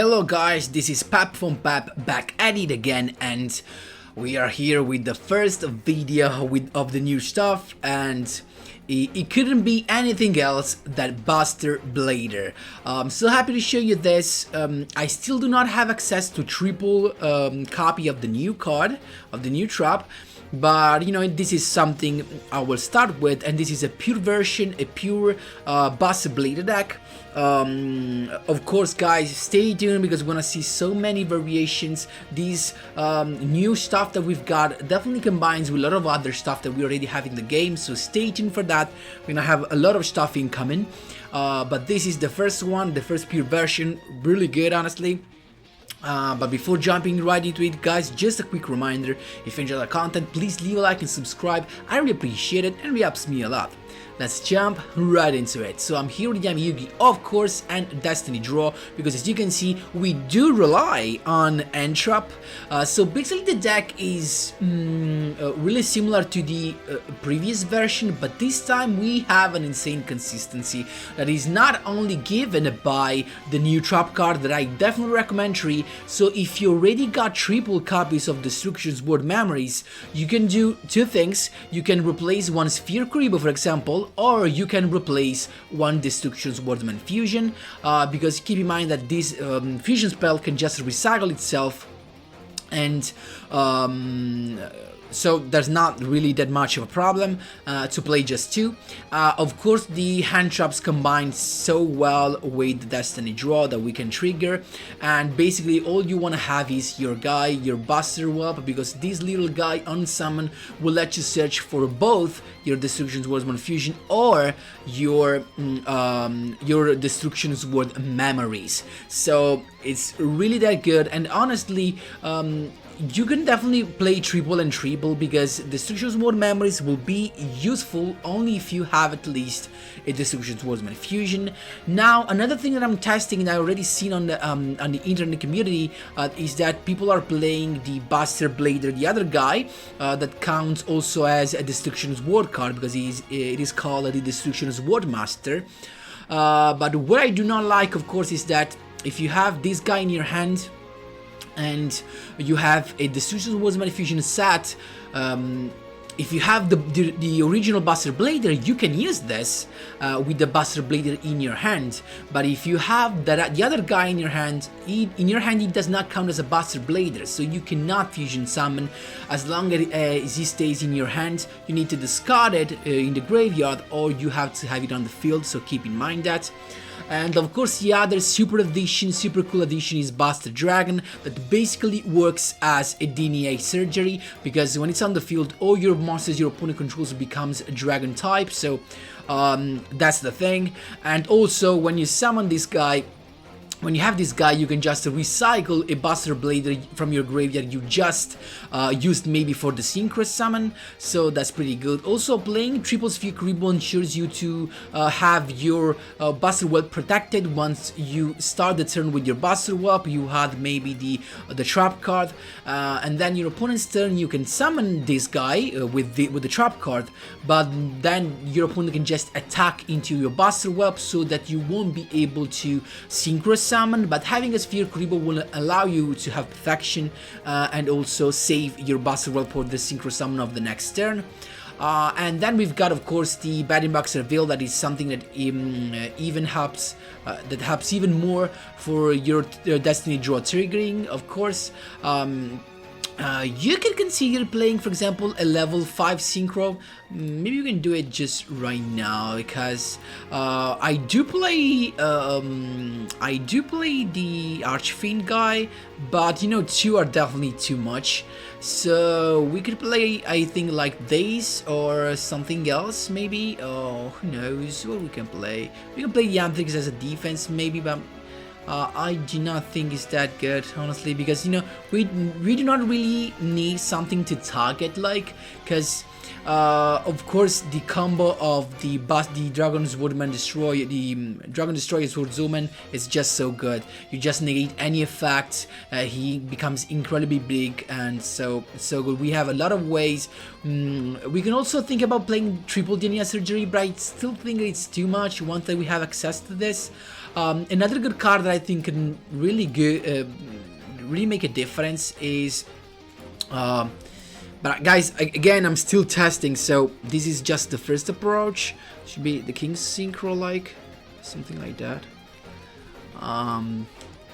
Hello guys, this is Pap from Pap back at it again, and we are here with the first video of the new stuff, and it couldn't be anything else than BUSTER BLADER. I'm so happy to show you this. I still do not have access to triple copy of the new card, of the new trap. But you know, this is something I will start with, and this is a pure version, a pure BUSTER BLADER deck. Of course guys, stay tuned because we're gonna see so many variations. These new stuff that we've got definitely combines with a lot of other stuff that we already have in the game, so stay tuned for that. We're gonna have a lot of stuff incoming, but this is the first one, the first pure version, really good honestly. But before jumping right into it, guys, just a quick reminder, if you enjoy the content, please leave a like and subscribe. I really appreciate it and it really helps me a lot. Let's jump right into it. So I'm here with yugioh, of course, and Destiny Draw, because as you can see, we do rely on end trap. So basically the deck is really similar to the previous version, but this time we have an insane consistency that is not only given by the new trap card that I definitely recommend. So if you already got triple copies of Destruction's Word Memories, you can do two things. You can replace one Sphere Kuriboh, for example, or you can replace one Destruction's Wordman Fusion, because keep in mind that this fusion spell can just recycle itself, and so there's not really that much of a problem to play just two. Of course, the hand traps combine so well with the Destiny Draw that we can trigger, and basically all you want to have is your guy, your Buster Whelp, because this little guy on summon will let you search for both your Destruction's Wordman Fusion or your Destruction's Word Memories. So it's really that good, and honestly, you can definitely play triple and triple because Destruction's Word Memories will be useful only if you have at least a Destruction's Wordman Fusion. Now, another thing that I'm testing and I already seen on the internet community is that people are playing the BUSTER BLADER, the other guy that counts also as a Destruction's Word card because it is called the Destruction's Word Master. But what I do not like, of course, is that if you have this guy in your hand and you have a Destruction's Wordman Fusion set, if you have the original BUSTER BLADER, you can use this with the BUSTER BLADER in your hand. But if you have the other guy in your hand, it does not count as a BUSTER BLADER, so you cannot fusion summon as long as he stays in your hand. You need to discard it in the graveyard, or you have to have it on the field, so keep in mind that. And of course the other super cool addition is BUSTER Dragon, that basically works as a DNA surgery, because when it's on the field, all your monsters your opponent controls becomes a dragon type, so that's the thing. And also when you summon this guy, when you have this guy, you can just recycle a BUSTER BLADER from your graveyard you just used maybe for the Synchro summon, so that's pretty good. Also, playing triple Sphere Kuriboh ensures you to have your BUSTER Whelp protected. Once you start the turn with your BUSTER Whelp, you had maybe the trap card, and then your opponent's turn you can summon this guy with the trap card, but then your opponent can just attack into your BUSTER Whelp so that you won't be able to Synchro summon. But having a Sphere Kuriboh will allow you to have protection and also save your BUSTER Whelp for the Synchro summon of the next turn. And then we've got, of course, the Batting Box Reveal, that is something that even helps even more for your Destiny Draw triggering, of course. You can consider playing, for example, a level 5 Synchro. Maybe you can do it just right now, because I do play the Archfiend guy, but you know, 2 are definitely too much. So we could play, I think, like this or something else maybe. Oh, who knows what we can play. We can play Yantrix as a defense maybe, but I do not think it's that good, honestly, because you know, we do not really need something to target, like, because of course the combo of the Dragon's Woodman Destroy, the Dragon Destroyer's Swordswoman is just so good. You just negate any effect, he becomes incredibly big, and so good. We have a lot of ways. We can also think about playing triple DNA surgery, but I still think it's too much once that we have access to this. Another good card that I think can really really make a difference is. But guys, again, I'm still testing, so this is just the first approach. Should be the King's Synchro, like something like that.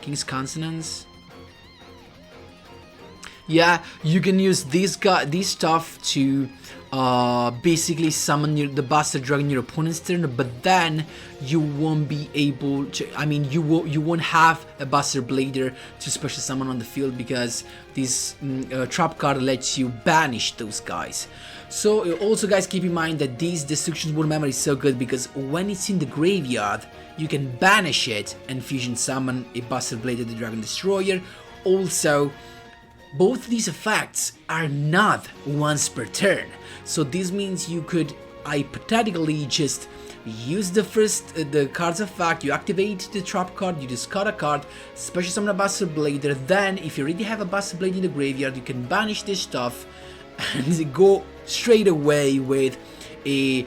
King's Consonance. Yeah, you can use this stuff to basically summon the Buster Dragon your opponent's turn, but then you won't be able to. I mean, you won't have a Buster Blader to special summon on the field because this trap card lets you banish those guys. So also, guys, keep in mind that this Destruction World Memory is so good because when it's in the graveyard, you can banish it and fusion summon a Buster Blader the Dragon Destroyer. Also, both these effects are not once per turn, so this means you could hypothetically just use the card's effect, you activate the trap card, you discard a card, special summon a Buster Blader, then if you already have a Buster Blade in the graveyard, you can banish this stuff and go straight away with a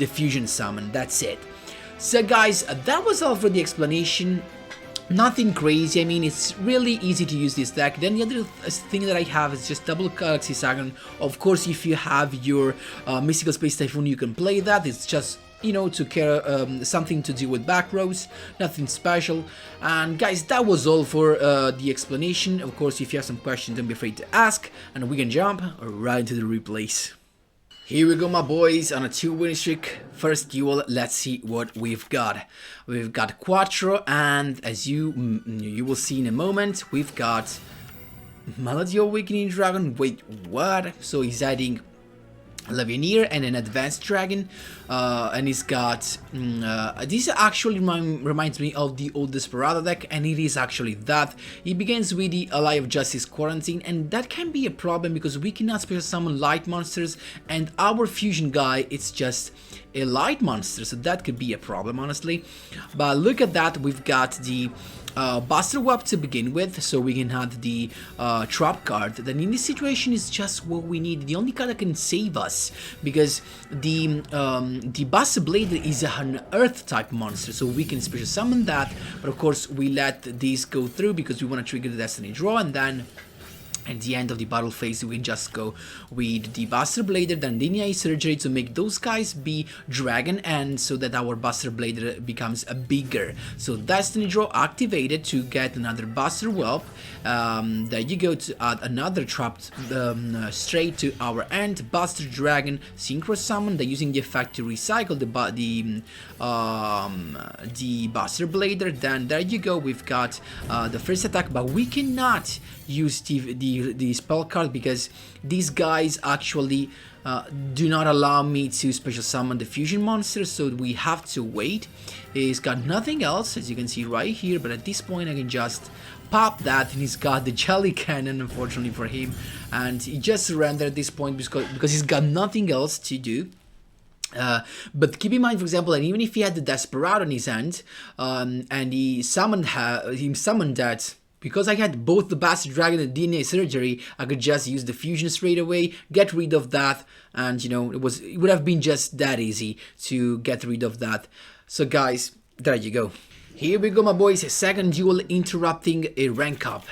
fusion summon. That's it. So guys, that was all for the explanation. Nothing crazy, I mean, it's really easy to use this deck. Then the other thing that I have is just double Galaxy Sagan. Of course, if you have your Mystical Space Typhoon, you can play that. It's just, you know, to care something to do with back rows, nothing special. And guys, that was all for the explanation. Of course, if you have some questions, don't be afraid to ask, and we can jump right into the replays. Here we go, my boys, on a 2-win streak. First duel, let's see what we've got. We've got Quattro, and as you will see in a moment, we've got Melody Awakening Dragon. Wait, what? So he's adding Lavineer and an Advanced Dragon, and he's got this actually reminds me of the old Desperado deck, and it is actually that. It begins with the Ally of Justice Quarantine, and that can be a problem because we cannot special summon light monsters, and our fusion guy, it's just a light monster, so that could be a problem, honestly. But look at that, we've got the Buster Web to begin with, so we can have the trap card. Then in this situation is just what we need, the only card that can save us, because the Buster Blader is an Earth type monster, so we can special summon that. But of course we let this go through because we want to trigger the Destiny Draw, and then at the end of the battle phase, we can just go with the Buster Blader, then Linear Surgery to make those guys be Dragon, and so that our Buster Blader becomes a bigger. So Destiny Draw activated to get another Buster Whelp. There you go, to add another trapped straight to our end. Buster Dragon Synchro Summon. They're using the effect to recycle the Buster Blader. Then there you go, we've got the first attack, but we cannot use the spell card because these guys actually do not allow me to special summon the fusion monster, so we have to wait. He's got nothing else, as you can see right here, but at this point I can just pop that, and he's got the Jelly Cannon, unfortunately for him, and he just surrendered at this point because he's got nothing else to do. But keep in mind, for example, that even if he had the Desperado on his hand, and he summoned that, because I had both the Buster Dragon and DNA Surgery, I could just use the fusion straight away, get rid of that, and you know, it would have been just that easy to get rid of that. So guys, there you go. Here we go, my boys, a second duel interrupting a rank up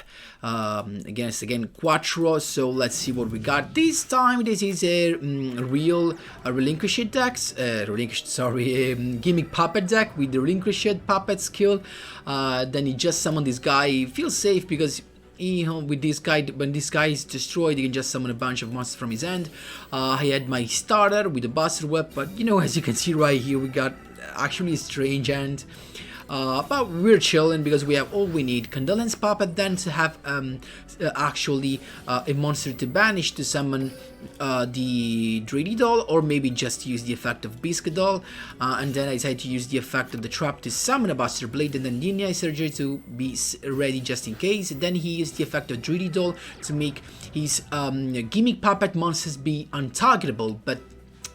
against Quattro. So let's see what we got this time. This is a relinquished decks, gimmick puppet deck with the relinquished puppet skill. Then he just summoned this guy. He feels safe because, you know, with this guy, when this guy is destroyed, you can just summon a bunch of monsters from his end. I had my starter with the Buster Web, but you know, as you can see right here, we got actually a strange end. But we're chilling because we have all we need. Condolence Puppet, then to have actually a monster to banish to summon the Dready Doll, or maybe just use the effect of Biscuit Doll, and then I decided to use the effect of the Trap to summon a Buster Blade, and then Linear Surgery to be ready just in case. Then he used the effect of Dready Doll to make his gimmick puppet monsters be untargetable, but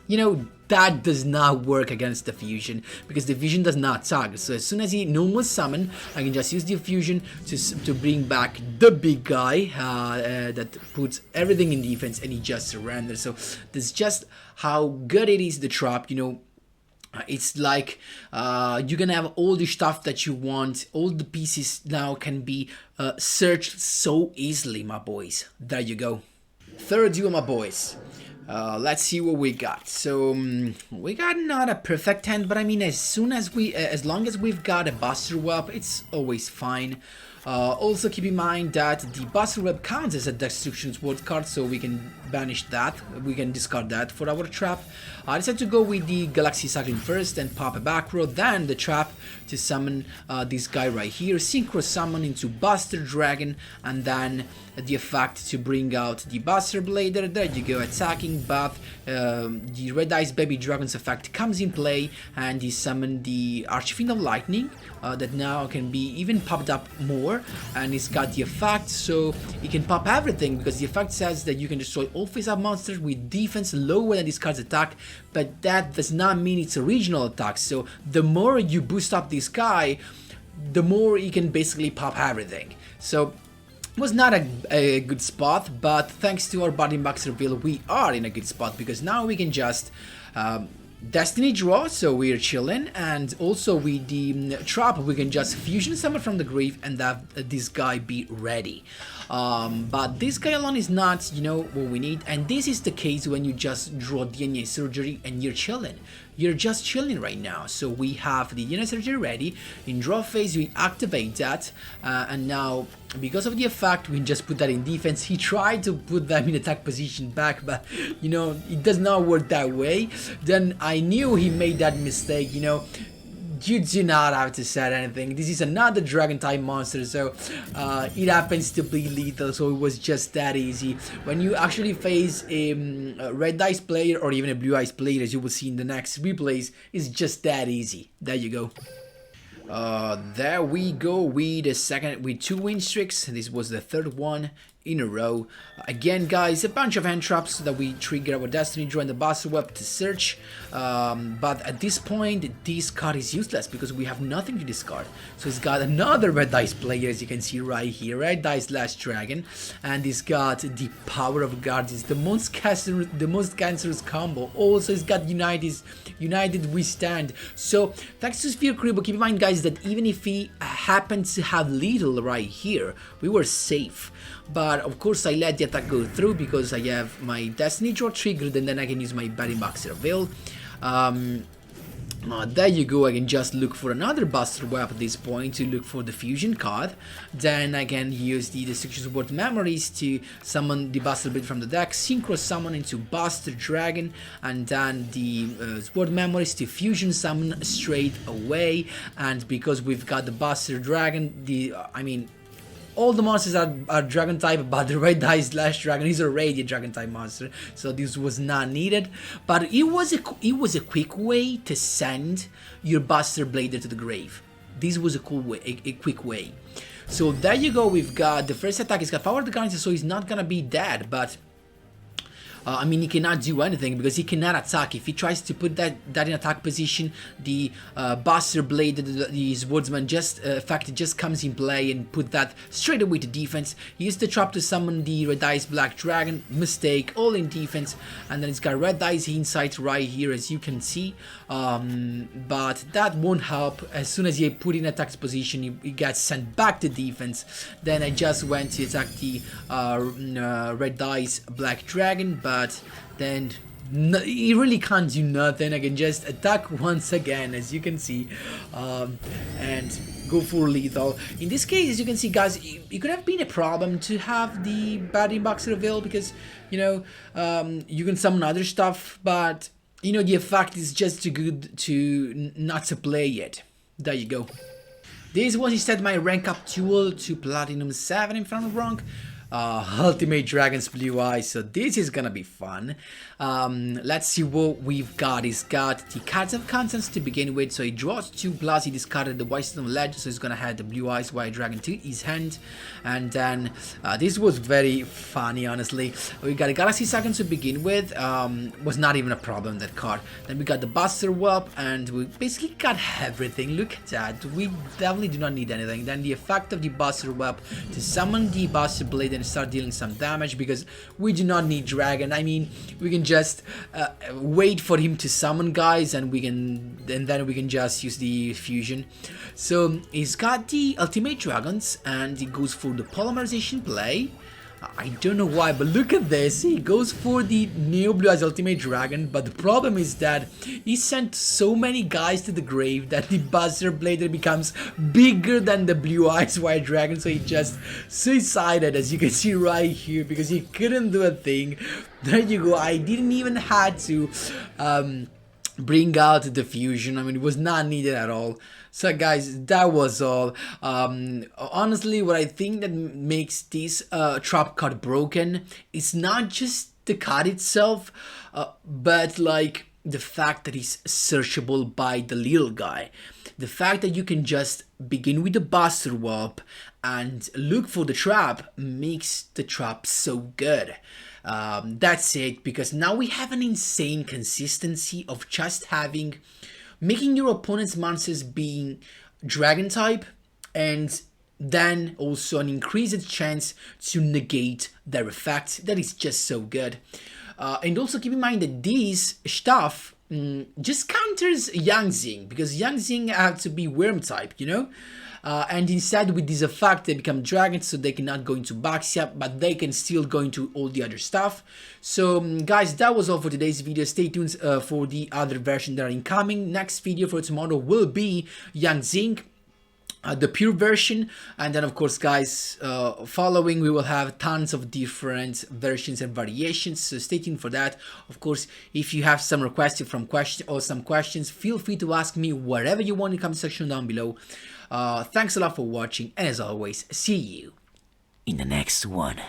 you know, that does not work against the fusion because the fusion does not target. So as soon as he normal summon, I can just use the fusion to bring back the big guy that puts everything in defense, and he just surrenders. So that's just how good it is, the trap, you know. It's like you can have all the stuff that you want. All the pieces now can be searched so easily, my boys. There you go. Third duel, my boys. Let's see what we got. So we got not a perfect hand, but I mean, as long as we've got a Buster Web, it's always fine. Also keep in mind that the Buster Web counts as a Destruction Sword card, so we can banish that, we can discard that for our trap. I decided to go with the Galaxy Cycling first and pop a back row, then the trap to summon this guy right here, Synchro Summon into Buster Dragon, and then the effect to bring out the Buster Blader. There you go, attacking, but the Red Eyes Baby Dragon's effect comes in play, and he summoned the Archfiend of Lightning that now can be even popped up more, and it's got the effect, so it can pop everything, because the effect says that you can destroy all face-up monsters with defense lower than this card's attack, but that does not mean its original attack. So the more you boost up this guy, the more you can basically pop everything. So was not a good spot, but thanks to our body box reveal, we are in a good spot, because now we can just Destiny draw, so we're chilling, and also with the trap we can just fusion summon from the grave and have this guy be ready. But this guy alone is not, you know, what we need, and this is the case when you just draw DNA Surgery and you're chilling. You're just chilling right now. So we have the DNA Surgery ready. In draw phase we activate that, and now because of the effect we just put that in defense. He tried to put them in attack position back, but you know, it does not work that way. Then I knew he made that mistake, you know. You do not have to set anything. This is another dragon type monster, so it happens to be lethal, so it was just that easy. When you actually face a red dice player or even a blue eyes player, as you will see in the next replays, it's just that easy. There you go. There we go with the second, with 2 win streaks. This was the third one in a row. Again, guys, a bunch of hand traps so that we trigger our Destiny Draw and the Buster Web to search. But at this point, this card is useless because we have nothing to discard. So it's got another Red Dice player, as you can see right here, Red Dice Last Dragon, and it's got the Power of Guardians, the most cancerous combo. Also, it's got United We Stand. So thanks to Sphere Kribo, keep in mind, guys, that even if he happens to have little right here, we were safe. But of course I let the attack go through because I have my Destiny Draw triggered, and then I can use my Batting Box Reveal. There you go, I can just look for another Buster Web at this point to look for the Fusion card. Then I can use the Destruction Sword Memories to summon the Buster Blade from the deck, Synchro Summon into Buster Dragon, and then the Sword Memories to Fusion Summon straight away. And because we've got the Buster Dragon, all the monsters are dragon type, but the Red Dice Last Dragon is already a dragon type monster, so this was not needed. But it was a quick way to send your Buster Blader to the grave. This was a cool way, a quick way. So there you go. We've got the first attack. It's got Power of the Guardians, so he's not gonna be dead, but he cannot do anything because he cannot attack. If he tries to put that in attack position, the Buster Blade, the Swordsman effect just comes in play and put that straight away to defense. He used the trap to summon the Red Dice Black Dragon, mistake, all in defense, and then it's got Red Dice Insight right here, as you can see. But that won't help. As soon as he put in attack position, he gets sent back to defense. Then I just went to attack the Red Dice Black Dragon, but then he really can't do nothing. I can just attack once again, as you can see, and go for lethal. In this case, as you can see, guys, it could have been a problem to have the Batting Box Reveal because, you know, you can summon other stuff, but, you know, the effect is just too good to not to play it. There you go. This was instead my rank up duel to Platinum 7, if I'm not wrong. Ultimate Dragon's Blue Eyes, so this is gonna be fun. Let's see what we've got. He's got the Cards of Contents to begin with, so he draws 2 plus, he discarded the White Stone Ledge, so he's gonna have the Blue Eyes White Dragon to his hand. And then this was very funny, honestly. We got a Galaxy Second to begin with, was not even a problem, that card. Then we got the Buster Web, and we basically got everything. Look at that, we definitely do not need anything. Then the effect of the Buster Web to summon the Buster Blade and and start dealing some damage, because we do not need dragon. I mean, we can just wait for him to summon, guys, and then we can just use the fusion. So he's got the ultimate dragons, and he goes for the polymerization play. I don't know why, but look at this. He goes for the Neo Blue Eyes Ultimate Dragon, but the problem is that he sent so many guys to the grave that the BUSTER BLADER becomes bigger than the Blue Eyes White Dragon, so he just suicided, as you can see right here, because he couldn't do a thing. There you go. I didn't even had to bring out the fusion. I mean, it was not needed at all. So guys, that was all. Honestly, what I think that makes this trap card broken is not just the card itself, but like the fact that it's searchable by the little guy. The fact that you can just begin with the Buster Warp and look for the trap makes the trap so good. That's it, because now we have an insane consistency of just making your opponent's monsters being dragon type, and then also an increased chance to negate their effect. That is just so good. And also keep in mind that this stuff just counters Yang Xing, because Yang Xing have to be worm type, you know? And instead with this effect they become dragons, so they cannot go into Baxia, but they can still go into all the other stuff. So guys, that was all for today's video. Stay tuned for the other version that are incoming. Next video for tomorrow will be Yang Xing, the pure version, and then of course guys, following we will have tons of different versions and variations, so stay tuned for that. Of course, if you have some requests from some questions, feel free to ask me wherever you want in the comment section down below. Thanks a lot for watching, and as always, see you in the next one.